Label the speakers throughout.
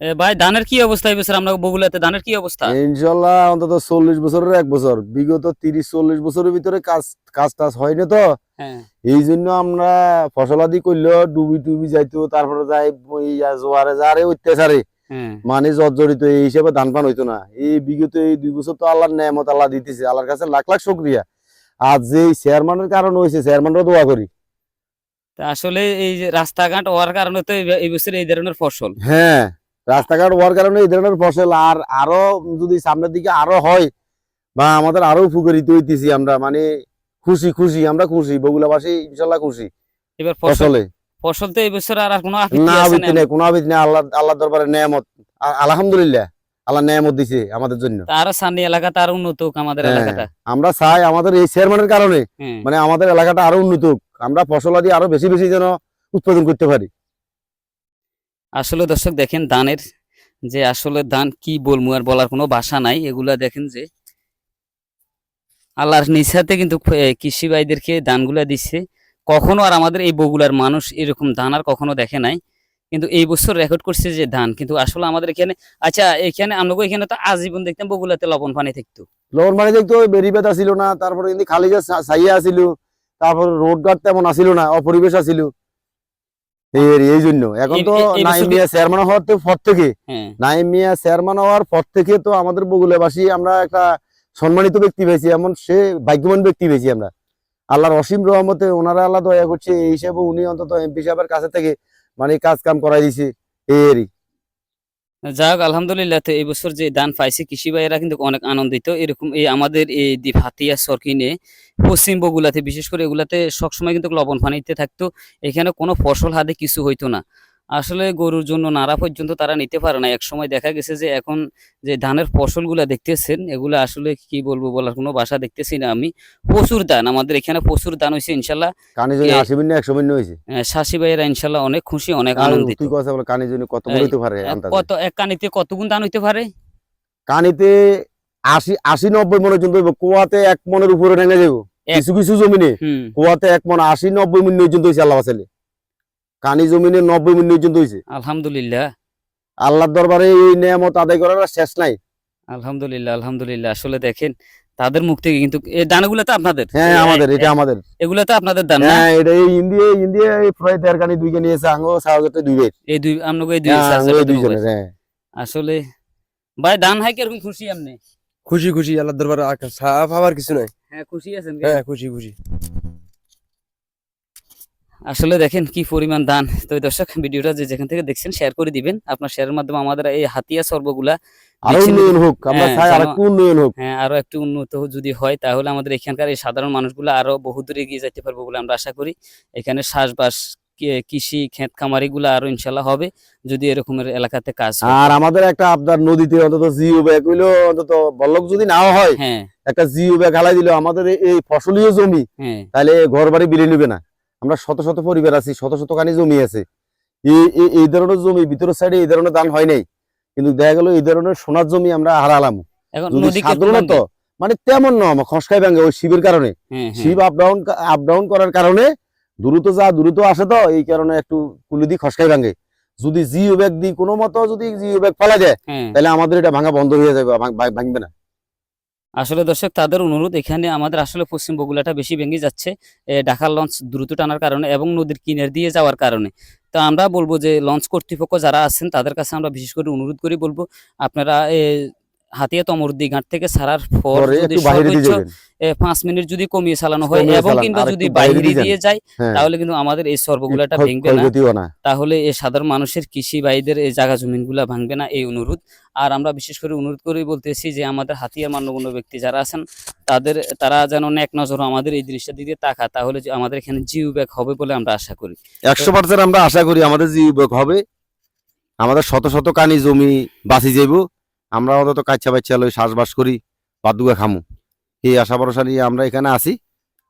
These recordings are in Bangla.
Speaker 1: ভাই ধানের কি অবস্থা এই বছর আমরা বগুড়াতে ধানের কি অবস্থা?
Speaker 2: ইনশাল্লাহ অন্তত 40 বছরের এক বছর, বিগত 30-40 বছরের ভিতরে কাজ কাজ টাজ হয়নি তো।
Speaker 1: হ্যাঁ
Speaker 2: এই জন্য আমরা ফসলাদি করলেও ডুবি টুবি যাইতো, তারপরে যাই জোয়ারে যারে অত্যাচারে
Speaker 1: হ্যাঁ।
Speaker 2: মানে জর্জরিত, এই হিসেবে ধান পান হইতো না। এই বিগত এই 2 বছর তো আল্লাহর নেয়ামত, আল্লাহ দিতেছে, আল্লাহর কাছে লাখ লাখ শুকরিয়া। আর যে চেয়ারম্যানের কারণ হয়েছে, চেয়ারম্যানরা দোয়া করি।
Speaker 1: তা আসলে এই যে রাস্তাঘাট হওয়ার কারণে তো এই বছর এই ধরনের ফসল।
Speaker 2: হ্যাঁ, রাস্তাঘাট হওয়ার কারণে এই ধরনের ফসল। আর আরো যদি সামনের দিকে আরো হয় বা আমাদের আরো উপকৃত হইতেছি আমরা, মানে খুশি খুশি, আমরা খুশি, বগুড়াবাসী ইনশাল্লাহ খুশি
Speaker 1: এবার ফসল
Speaker 2: ফসলে।
Speaker 1: ফসল তো এই বছর আর কোনো আপত্তি
Speaker 2: না
Speaker 1: আছে না?
Speaker 2: আবৃত্তি নেই, কোনো আবৃত্তি নেই, আল্লাহ আল্লাহ দরবারে নেয়ামত। আলহামদুলিল্লাহ, আল্লাহ নেয়ামত দিছে আমাদের জন্য।
Speaker 1: তা আরো সামনে এলাকাতে আরো উন্নত হোক আমাদের
Speaker 2: হ্যাঁ,
Speaker 1: এলাকাটা।
Speaker 2: আমরা চাই আমাদের এই চেয়ারম্যানের কারণে
Speaker 1: হ্যাঁ।
Speaker 2: মানে আমাদের এলাকাটা আরো উন্নত হোক, আমরা ফসলাদি আরো বেশি বেশি যেন উৎপাদন করতে পারি।
Speaker 1: আসলে দর্শক দেখেন ধানের যে আসলে ধান কি বলবো, আর বলার কোনো ভাষা নাই। এগুলা দেখেন যে আল্লাহর নিছাতে কিন্তু কৃষি ভাইদেরকে ধানগুলা দিচ্ছে। কখনো আর আমাদের এই বগুড়ার মানুষ এরকম ধান আর কখনো দেখে নাই, কিন্তু এই বছর রেকর্ড করছে যে ধান। কিন্তু আসলে আমাদের এখানে, আচ্ছা এখানে আমরা এখানে তো আজীবন দেখতাম বগুড়াতে লবণ পানি থাকতো।
Speaker 2: লবণ পানি দেখতো, বেরি বেতা ছিল না, তারপরে কিন্তু খালি যে ছাইয়া আছিল, তারপর রোড ঘাট তেমন আসিল না, অপরিবেশ আসিল। এই জন্য এখন তো
Speaker 1: এই
Speaker 2: নাইম
Speaker 1: বছর
Speaker 2: মিয়া চেয়ারম্যান হওয়ার পর থেকে,
Speaker 1: হ্যাঁ
Speaker 2: নাইম মিয়া চেয়ারম্যান হওয়ার পর থেকে তো আমাদের বগুড়াবাসী আমরা একটা সম্মানিত ব্যক্তি পেয়েছি, এমন সে ভাগ্যবান ব্যক্তি পেয়েছি আমরা। আল্লাহর অসীম রহমতে ওনারা আল্লাহ দয়া করছে, এই হিসেবে উনি অন্তত এমপি সাহেবের কাছে থেকে মানে কাজ কাম করাই দিছে এরই।
Speaker 1: যাক আলহামদুলিল্লাহ। তো এই বছর যে ধান পাইছে কৃষি ভাইয়েরা কিন্তু অনেক আনন্দিত। এরকম এই আমাদের এই দ্বীপ হাতিয়া সরকিনে পশ্চিম বগুড়াতে বিশেষ করে এগুলাতে সবসময় কিন্তু লবণ পানিতে থাকতো। এখানে কোনো ফসল হাতে কিছু হইতো না। আসলে গরুর জন্য নাড়া পর্যন্ত তারা নিতে পারে না। এক সময় দেখা গেছে যে এখন যে ধানের ফসলগুলা দেখতেছেন এগুলা আসলে কি বলবো, বলার কোনো ভাষা দেখতেছি না আমি। প্রচুর ধান আমাদের এখানে, প্রচুর ধান হয়েছে ইনশাল্লাহ।
Speaker 2: কানি জন্য 80 100 মিনিট হয়েছে।
Speaker 1: শাসি ভাইয়েরা ইনশাল্লাহ অনেক খুশি, অনেক
Speaker 2: আর
Speaker 1: আনন্দিত।
Speaker 2: তুই কথা বলে কানি জন্য কত মনে হইতে পারে আন্দাজে?
Speaker 1: কত এক কানিতে কত গুণ ধান হইতে পারে?
Speaker 2: কানিতে 80-90 মনে পর্যন্ত হইব, কুয়াতে 1 মনের উপরে নেমে যাব। কিছু কিছু জমিনে
Speaker 1: হুম।
Speaker 2: কুয়াতে 1 মন 80-90 মিনিট পর্যন্ত হয়েছে আল্লাহ বাঁচালে। কানি জমিনে 90 মিনিট পর্যন্ত হয়েছে।
Speaker 1: আলহামদুলিল্লাহ।
Speaker 2: আল্লাহর দরবারে এই নিয়ামত আদায় করার আর শেষ নাই।
Speaker 1: আলহামদুলিল্লাহ আলহামদুলিল্লাহ। আসলে দেখেন তাদের মুখ থেকে কিন্তু এই দানাগুলো তো আপনাদের।
Speaker 2: হ্যাঁ, আমাদের এটা আমাদের।
Speaker 1: এগুলো তো আপনাদের দান না?
Speaker 2: হ্যাঁ, এটা এই ইন্ডিয়া এই প্রায় 1.5 কানি 2 কানি আছে, আঙ্গো সাহায্যতে 2 বের।
Speaker 1: এই দুই আপনাকে এই দুই
Speaker 2: হ্যাঁ,
Speaker 1: চার
Speaker 2: আঙ্গো
Speaker 1: চারটা
Speaker 2: এই
Speaker 1: দেবো ভাই।
Speaker 2: দুইজনের। হ্যাঁ,
Speaker 1: আসলে ভাই ধান হাই কিরকম খুশি আপনি?
Speaker 3: খুশি খুশি, আল্লাহর দরবারে সাফ হওয়ার কিছু নাই।
Speaker 1: হ্যাঁ খুশি আছেন?
Speaker 3: হ্যাঁ, খুশি খুশি।
Speaker 1: আসলে দেখেন কি পরিমাণ দান। তো দর্শক ভিডিওটা যে যেখান থেকে দেখছেন শেয়ার করে দিবেন। আপনার শেয়ারের মাধ্যমে আমাদের এই হাতিয়া সর্বগুলা
Speaker 2: আরো উন্নয়ন হোক, আমরা চাই আর একটু উন্নয়ন হোক।
Speaker 1: হ্যাঁ আরো একটু উন্নত যদি হয় তাহলে আমাদের এখানকার এই সাধারণ মানুষগুলো আরো বহু দূরে এগিয়ে যেতে পারবো বলে আমরা আশা করি। এখানে চাষবাস কৃষি ক্ষেত খামারি গুলো আরো ইনশাল্লাহ হবে যদি এরকমের এলাকাতে কাজ হয়।
Speaker 2: আর আমাদের একটা আপনার নদীতে অন্তত জিও ব্যাগ হইলো, অন্তত বল্লক যদি নাও হয়,
Speaker 1: হ্যাঁ
Speaker 2: একটা জিও ব্যাগ হালাই দিল আমাদের এই ফসলীয় জমি,
Speaker 1: হ্যাঁ
Speaker 2: তাহলে ঘর বাড়ি বিলে নিবে না। আমরা শত শত পরিবার আছি, শত শত খানি জমি আছে। এই ধরনের জমি ভিতরের সাইডে এই ধরনের দান হয় নাই, কিন্তু দেখা গেল এই ধরনের সোনার জমি আমরা হারালাম।
Speaker 1: এখন
Speaker 2: যদি
Speaker 1: নদী
Speaker 2: সাধারণত মানে তেমন না, আমার খসকাই ভাঙে ওই শিবের কারণে।
Speaker 1: হ্যাঁ হ্যাঁ
Speaker 2: শিব আপ ডাউন করার কারণে দ্রুত দ্রুত আসে, তো এই কারণে একটু কুলি দিয়ে খসকাই ভাঙে। যদি জিও ব্যাগ দিই কোনো মতো, যদি জিও ব্যাগ ফেলা যায়,
Speaker 1: হ্যাঁ।
Speaker 2: তাহলে আমাদের এটা ভাঙা বন্ধ হয়ে যাবে, ভাঙবে না।
Speaker 1: আসলে দর্শক তাদের অনুরোধ, এখানে আমাদের আসলে পশ্চিম বগুড়াটা বেশি ভেঙে যাচ্ছে ঢাকার লঞ্চ দ্রুত টানার কারণে এবং নদীর কিনার দিয়ে যাওয়ার কারণে। তো আমরা বলবো যে লঞ্চ কর্তৃপক্ষ যারা আছেন তাদের কাছে আমরা বিশেষ করে অনুরোধ করি বলবো, আপনারা হাতিয়া তমরদি ঘাট থেকে ছাড়ার পর
Speaker 2: পরে
Speaker 1: যদি
Speaker 2: একটু বাইরে দিয়ে
Speaker 1: সর্বোচ্চ
Speaker 2: যাবেন,
Speaker 1: 5 মিনিট যদি কমিয়ে চালানো হয়
Speaker 2: কমিয়ে
Speaker 1: এবং
Speaker 2: চালান,
Speaker 1: কিন্তু
Speaker 2: আর
Speaker 1: যদি
Speaker 2: একটু বাইরে
Speaker 1: বাইরে
Speaker 2: দিয়ে
Speaker 1: দিয়ে যায়
Speaker 2: হ্যাঁ,
Speaker 1: তাহলে কিন্তু আমাদের এই সর্বগুলাটা ভেঙবে না।
Speaker 2: ক্ষয়ক্ষতিও না।
Speaker 1: তাহলে এই সাধারণ মানুষের কৃষি ভাইদের এই জায়গা জমিনগুলা ভাঙবে না, এই অনুরোধ। আর আমরা বিশেষ করে অনুরোধ করেই বলতেছি যে আমাদের হাতিয়ার মান্যগণ্য ব্যক্তি যারা আছেন তারা যেন এক নজর আমাদের এই দৃশ্যের দিকে তাকা, তাহলে আমাদের এখানে জিও ব্যাগ হবে বলে আমরা আশা করি।
Speaker 2: 100% আমরা আশা করি আমাদের জিও ব্যাগ হবে, আমাদের শত শত কানি জমি বাঁচি যাইব। আমরা অন্তত কাচ্চা বাচ্চা লই চাষবাস করি, বাদুগা খামু, এই আশা ভরসা নিয়ে আমরা এখানে আসি।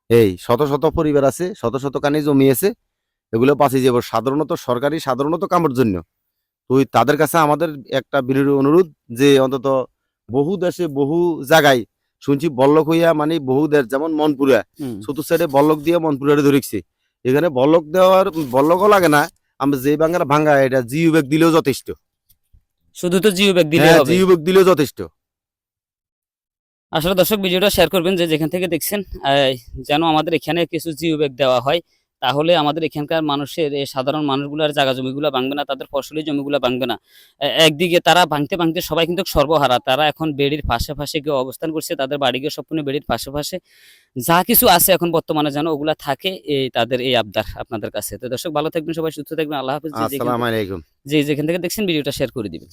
Speaker 2: এই শত শত পরিবার আছে, শত শত কানি জমি আছে, এগুলো বাঁচি যাব সাধারণত সরকারি সাধারণত কামের জন্য। তো তাদের কাছে আমাদের একটা বিনীত অনুরোধ যে অন্তত বহু দেশে বহু জায়গায় শুনছি বল্লক হইয়া, মানে বহু দেশ যেমন মনপুরা চতুর সাইডে বল্লক দিয়ে মনপুরারে ধরেছে। এখানে বল্লক দেওয়ার বল্লকও লাগে না, আমরা যে ভাঙ্গা এটা জিও ব্যাগ দিলেও যথেষ্ট।
Speaker 1: শুধু তো জিও ব্যাগ দিলে
Speaker 2: হ্যাঁ
Speaker 1: হবে।
Speaker 2: জিও ব্যাগ দিলেও যথেষ্ট।
Speaker 1: আসলে দর্শক ভিডিওটা শেয়ার করবেন যে যেখান থেকে দেখছেন, যেন আমাদের এখানে কিছু জিও ব্যাগ দেওয়া হয়, তাহলে আমাদের এখানকার মানুষের এই সাধারণ মানুষগুলোর জায়গা জমিগুলো ভাঙবে না, তাদের ফসলি জমিগুলো ভাঙবে না। একদিকে তারা ভাঙতে ভাঙতে সবাই কিন্তু সর্বহারা, তারা এখন বেড়ির পাশে পাশে গিয়ে অবস্থান করছে, তাদের বাড়ি গিয়ে সম্পূর্ণ বেড়ির পাশে পাশে যা কিছু আছে এখন বর্তমানে যেন ওগুলা থাকে, এই তাদের এই আবদার আপনাদের কাছে। তো দর্শক ভালো থাকবেন, সবাই সুস্থ থাকবেন, আল্লাহ হাফেজ।
Speaker 2: আসসালামু আলাইকুম।
Speaker 1: যে যেখান থেকে দেখছেন ভিডিওটা শেয়ার করে দিবেন।